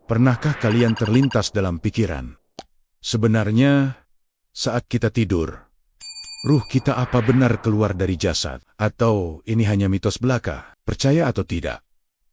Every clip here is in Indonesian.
Pernahkah kalian terlintas dalam pikiran? Sebenarnya, saat kita tidur, ruh kita apa benar keluar dari jasad? Atau ini hanya mitos belaka? Percaya atau tidak,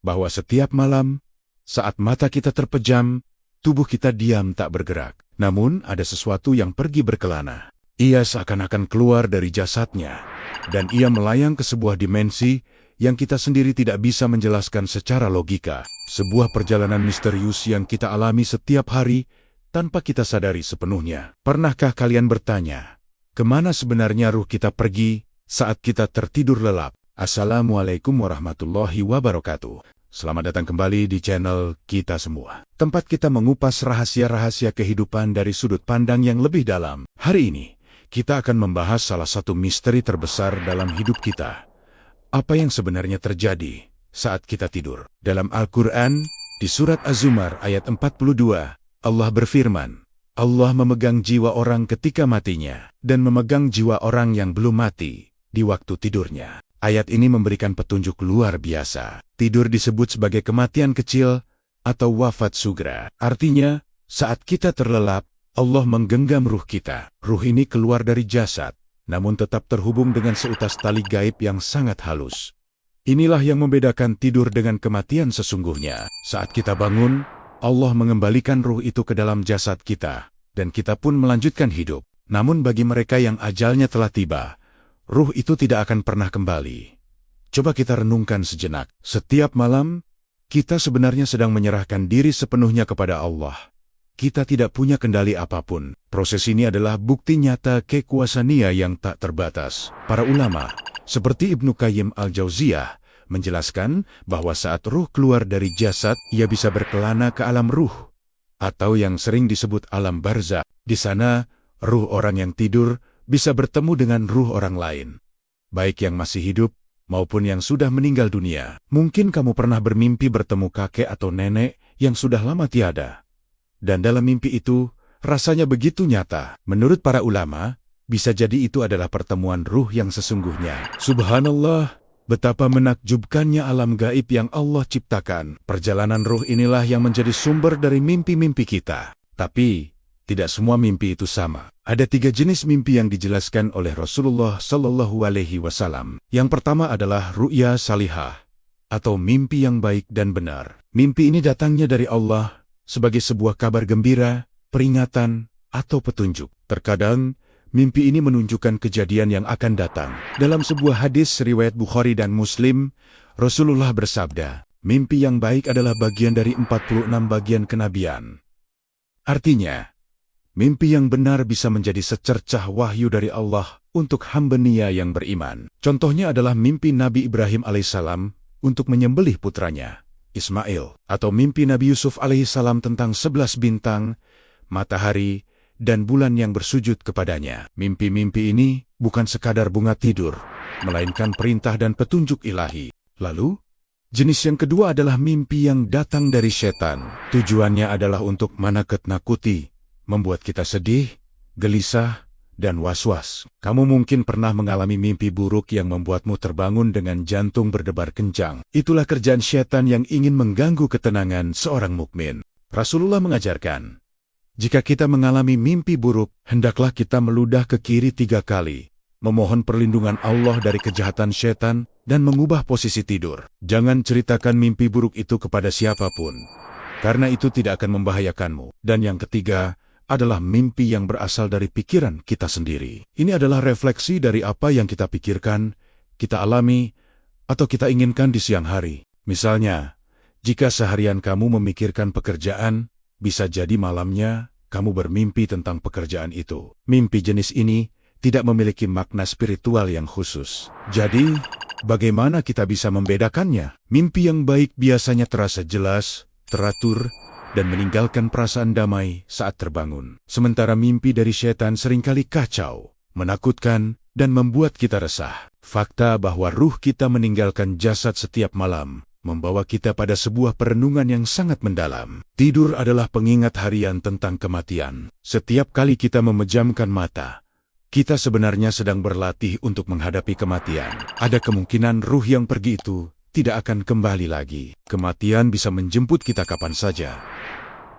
bahwa setiap malam, saat mata kita terpejam, tubuh kita diam tak bergerak. Namun ada sesuatu yang pergi berkelana. Ia seakan-akan keluar dari jasadnya, dan ia melayang ke sebuah dimensi yang kita sendiri tidak bisa menjelaskan secara logika. Sebuah perjalanan misterius yang kita alami setiap hari tanpa kita sadari sepenuhnya. Pernahkah kalian bertanya, kemana sebenarnya ruh kita pergi saat kita tertidur lelap? Assalamualaikum warahmatullahi wabarakatuh. Selamat datang kembali di channel Kita Semua, tempat kita mengupas rahasia-rahasia kehidupan dari sudut pandang yang lebih dalam. Hari ini, kita akan membahas salah satu misteri terbesar dalam hidup kita. Apa yang sebenarnya terjadi saat kita tidur? Dalam Al-Quran, di surat Az-Zumar ayat 42, Allah berfirman, Allah memegang jiwa orang ketika matinya, dan memegang jiwa orang yang belum mati di waktu tidurnya. Ayat ini memberikan petunjuk luar biasa. Tidur disebut sebagai kematian kecil atau wafat sugra. Artinya, saat kita terlelap, Allah menggenggam ruh kita. Ruh ini keluar dari jasad, namun tetap terhubung dengan seutas tali gaib yang sangat halus. Inilah yang membedakan tidur dengan kematian sesungguhnya. Saat kita bangun, Allah mengembalikan ruh itu ke dalam jasad kita, dan kita pun melanjutkan hidup. Namun bagi mereka yang ajalnya telah tiba, ruh itu tidak akan pernah kembali. Coba kita renungkan sejenak. Setiap malam, kita sebenarnya sedang menyerahkan diri sepenuhnya kepada Allah. Kita tidak punya kendali apapun. Proses ini adalah bukti nyata kekuasaan Ia yang tak terbatas. Para ulama, seperti Ibnu Qayyim al-Jauziyah, menjelaskan bahwa saat ruh keluar dari jasad, ia bisa berkelana ke alam ruh, atau yang sering disebut alam barzakh. Di sana, ruh orang yang tidur bisa bertemu dengan ruh orang lain, baik yang masih hidup maupun yang sudah meninggal dunia. Mungkin kamu pernah bermimpi bertemu kakek atau nenek yang sudah lama tiada. Dan dalam mimpi itu, rasanya begitu nyata. Menurut para ulama, bisa jadi itu adalah pertemuan ruh yang sesungguhnya. Subhanallah, betapa menakjubkannya alam gaib yang Allah ciptakan. Perjalanan ruh inilah yang menjadi sumber dari mimpi-mimpi kita. Tapi, tidak semua mimpi itu sama. Ada 3 jenis mimpi yang dijelaskan oleh Rasulullah Shallallahu Alaihi Wasallam. Yang pertama adalah ru'ya salihah, atau mimpi yang baik dan benar. Mimpi ini datangnya dari Allah sebagai sebuah kabar gembira, peringatan, atau petunjuk. Terkadang, mimpi ini menunjukkan kejadian yang akan datang. Dalam sebuah hadis riwayat Bukhari dan Muslim, Rasulullah bersabda, mimpi yang baik adalah bagian dari 46 bagian kenabian. Artinya, mimpi yang benar bisa menjadi secercah wahyu dari Allah untuk hamba Nia yang beriman. Contohnya adalah mimpi Nabi Ibrahim alaihissalam untuk menyembelih putranya, Ismail, atau mimpi Nabi Yusuf alaihissalam tentang 11 bintang, matahari, dan bulan yang bersujud kepadanya. Mimpi-mimpi ini bukan sekadar bunga tidur, melainkan perintah dan petunjuk ilahi. Lalu, jenis yang kedua adalah mimpi yang datang dari setan. Tujuannya adalah untuk menakut-nakuti, membuat kita sedih, gelisah, dan was-was. Kamu mungkin pernah mengalami mimpi buruk yang membuatmu terbangun dengan jantung berdebar kencang. Itulah kerjaan setan yang ingin mengganggu ketenangan seorang mukmin. Rasulullah mengajarkan, jika kita mengalami mimpi buruk, hendaklah kita meludah ke kiri 3 kali, memohon perlindungan Allah dari kejahatan setan, dan mengubah posisi tidur. Jangan ceritakan mimpi buruk itu kepada siapapun, karena itu tidak akan membahayakanmu. Dan yang ketiga adalah mimpi yang berasal dari pikiran kita sendiri. Ini adalah refleksi dari apa yang kita pikirkan, kita alami, atau kita inginkan di siang hari. Misalnya, jika seharian kamu memikirkan pekerjaan, bisa jadi malamnya kamu bermimpi tentang pekerjaan itu. Mimpi jenis ini tidak memiliki makna spiritual yang khusus. Jadi, bagaimana kita bisa membedakannya? Mimpi yang baik biasanya terasa jelas, teratur, dan meninggalkan perasaan damai saat terbangun. Sementara mimpi dari setan seringkali kacau, menakutkan, dan membuat kita resah. Fakta bahwa ruh kita meninggalkan jasad setiap malam membawa kita pada sebuah perenungan yang sangat mendalam. Tidur adalah pengingat harian tentang kematian. Setiap kali kita memejamkan mata, kita sebenarnya sedang berlatih untuk menghadapi kematian. Ada kemungkinan ruh yang pergi itu tidak akan kembali lagi. Kematian bisa menjemput kita kapan saja.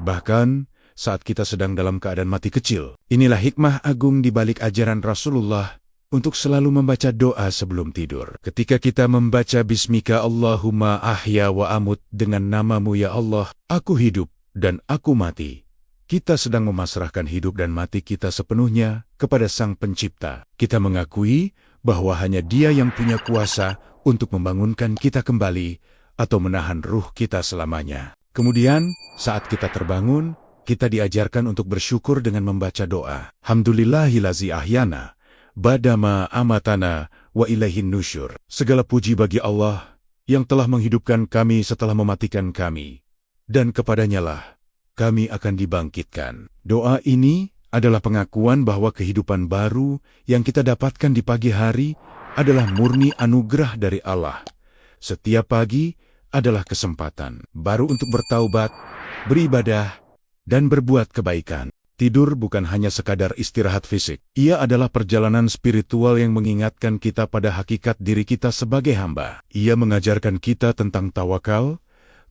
Bahkan saat kita sedang dalam keadaan mati kecil. Inilah hikmah agung di balik ajaran Rasulullah untuk selalu membaca doa sebelum tidur. Ketika kita membaca Bismika Allahumma ahya wa amut, dengan namamu ya Allah, aku hidup dan aku mati. Kita sedang memasrahkan hidup dan mati kita sepenuhnya kepada Sang Pencipta. Kita mengakui bahwa hanya Dia yang punya kuasa untuk membangunkan kita kembali atau menahan ruh kita selamanya. Kemudian, saat kita terbangun, kita diajarkan untuk bersyukur dengan membaca doa. Alhamdulillahillazi ahyana badama amatana wa ilaihin nusyur. Segala puji bagi Allah yang telah menghidupkan kami setelah mematikan kami, dan kepadanya lah kami akan dibangkitkan. Doa ini adalah pengakuan bahwa kehidupan baru yang kita dapatkan di pagi hari adalah murni anugerah dari Allah. Setiap pagi adalah kesempatan baru untuk bertaubat, beribadah, dan berbuat kebaikan. Tidur bukan hanya sekadar istirahat fisik. Ia adalah perjalanan spiritual yang mengingatkan kita pada hakikat diri kita sebagai hamba. Ia mengajarkan kita tentang tawakal,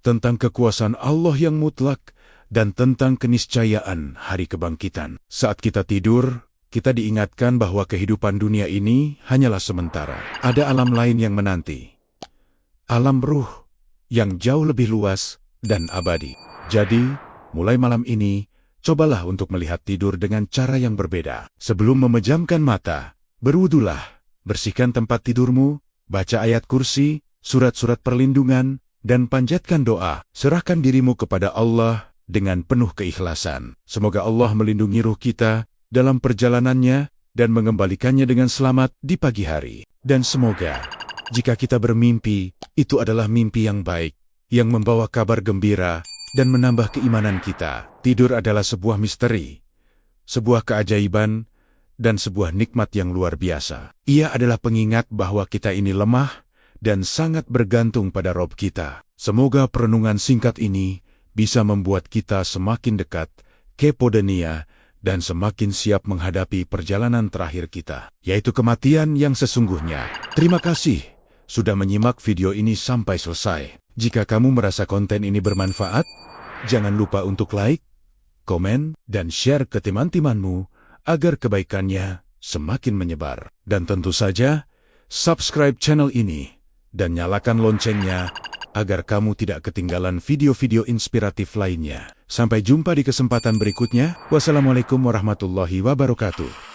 tentang kekuasaan Allah yang mutlak, dan tentang keniscayaan hari kebangkitan. Saat kita tidur, kita diingatkan bahwa kehidupan dunia ini hanyalah sementara. Ada alam lain yang menanti. Alam ruh yang jauh lebih luas dan abadi. Jadi, mulai malam ini, cobalah untuk melihat tidur dengan cara yang berbeda. Sebelum memejamkan mata, berwudulah, bersihkan tempat tidurmu, baca ayat kursi, surat-surat perlindungan, dan panjatkan doa. Serahkan dirimu kepada Allah dengan penuh keikhlasan. Semoga Allah melindungi ruh kita dalam perjalanannya dan mengembalikannya dengan selamat di pagi hari. Dan semoga, jika kita bermimpi, itu adalah mimpi yang baik, yang membawa kabar gembira, dan menambah keimanan kita. Tidur adalah sebuah misteri, sebuah keajaiban, dan sebuah nikmat yang luar biasa. Ia adalah pengingat bahwa kita ini lemah dan sangat bergantung pada Rob kita. Semoga perenungan singkat ini bisa membuat kita semakin dekat kepada dunia dan semakin siap menghadapi perjalanan terakhir kita, yaitu kematian yang sesungguhnya. Terima kasih sudah menyimak video ini sampai selesai. Jika kamu merasa konten ini bermanfaat, jangan lupa untuk like, komen, dan share ke teman-temanmu agar kebaikannya semakin menyebar. Dan tentu saja, subscribe channel ini dan nyalakan loncengnya agar kamu tidak ketinggalan video-video inspiratif lainnya. Sampai jumpa di kesempatan berikutnya. Wassalamualaikum warahmatullahi wabarakatuh.